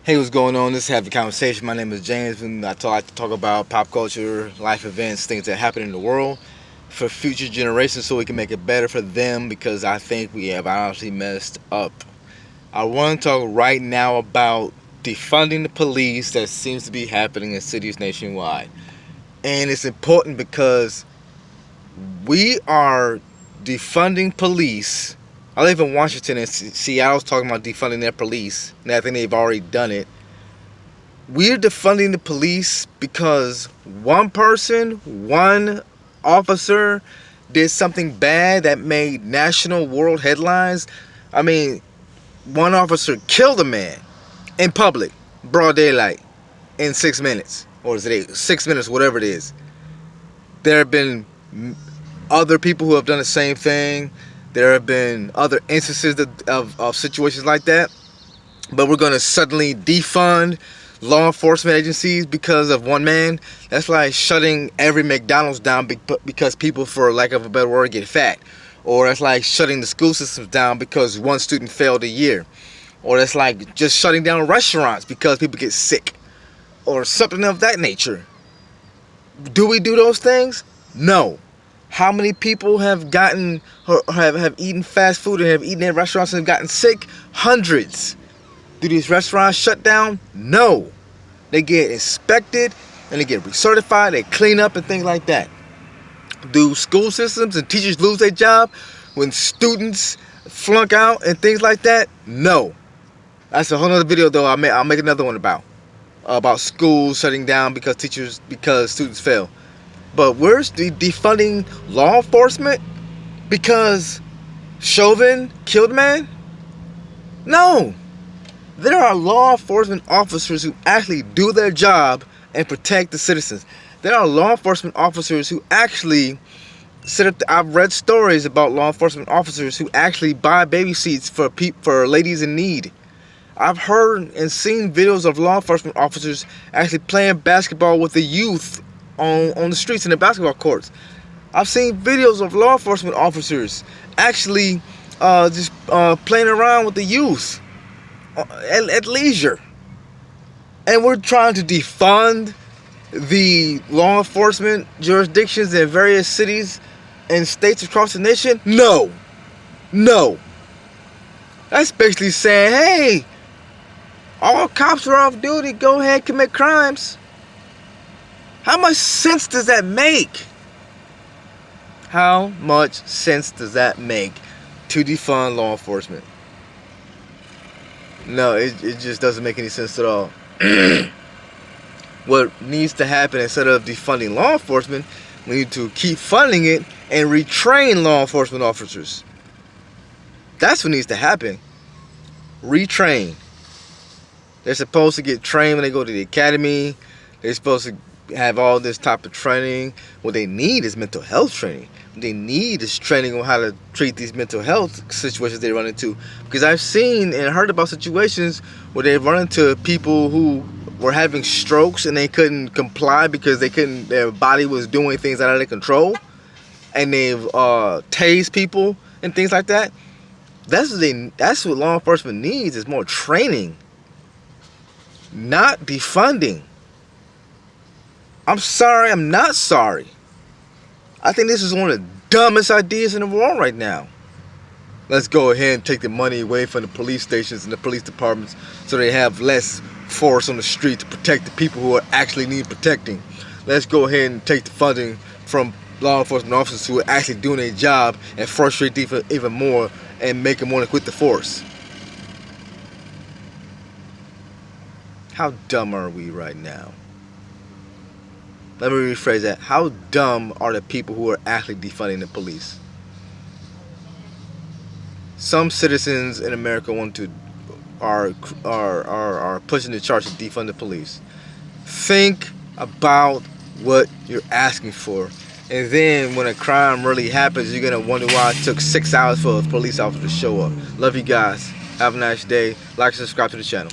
Hey, what's going on? This is Have a Conversation. My name is James, and like to talk about pop culture, life events, things that happen in the world for future generations so we can make it better for them because I think we have honestly messed up. I want to talk right now about defunding the police that seems to be happening in cities nationwide. And it's important because we are defunding police. I live in Washington, and Seattle's talking about defunding their police, and I think they've already done it. We're defunding the police because one person, one officer did something bad that made national world headlines. I mean, one officer killed a man in public, broad daylight, in 6 minutes. Or is it 6 minutes, whatever it is. There have been other people who have done the same thing. There have been other instances of situations like that. But we're going to suddenly defund law enforcement agencies because of one man. That's like shutting every McDonald's down because people, for lack of a better word, get fat. Or that's like shutting the school systems down because one student failed a year. Or that's like just shutting down restaurants because people get sick. Or something of that nature. Do we do those things? No. How many people have gotten or have eaten fast food and have eaten at restaurants and have gotten sick? Hundreds. Do these restaurants shut down? No. They get inspected and they get recertified, they clean up and things like that. Do school systems and teachers lose their job when students flunk out and things like that? No. That's a whole other video though. I'll make another one about schools shutting down because students fail. But we're defunding law enforcement because Chauvin killed a man? No. There are law enforcement officers who actually do their job and protect the citizens. There are law enforcement officers who actually I've read stories about law enforcement officers who actually buy baby seats for ladies in need. I've heard and seen videos of law enforcement officers actually playing basketball with the youth on the streets in the basketball courts. I've seen videos of law enforcement officers actually just playing around with the youth at leisure. And we're trying to defund the law enforcement jurisdictions in various cities and states across the nation? No. That's basically saying, hey, all cops are off duty, go ahead and commit crimes. How much sense does that make? How much sense does that make to defund law enforcement? No, it just doesn't make any sense at all. What needs to happen, instead of defunding law enforcement, we need to keep funding it and retrain law enforcement officers. That's what needs to happen. Retrain. They're supposed to get trained when they go to the academy. They're supposed to have all this type of training. What they need is mental health training. What they need is training on how to treat these mental health situations they run into. Because I've seen and heard about situations where they run into people who were having strokes and they couldn't comply because their body was doing things out of their control, and they've tased people and things like that. That's what law enforcement needs, is more training, not defunding. I'm sorry, I'm not sorry. I think this is one of the dumbest ideas in the world right now. Let's go ahead and take the money away from the police stations and the police departments so they have less force on the street to protect the people who actually need protecting. Let's go ahead and take the funding from law enforcement officers who are actually doing their job and frustrate even more and make them want to quit the force. How dumb are we right now? Let me rephrase that. How dumb are the people who are actually defunding the police? Some citizens in America are pushing the charge to defund the police. Think about what you're asking for. And then when a crime really happens, you're going to wonder why it took 6 hours for a police officer to show up. Love you guys. Have a nice day. Like and subscribe to the channel.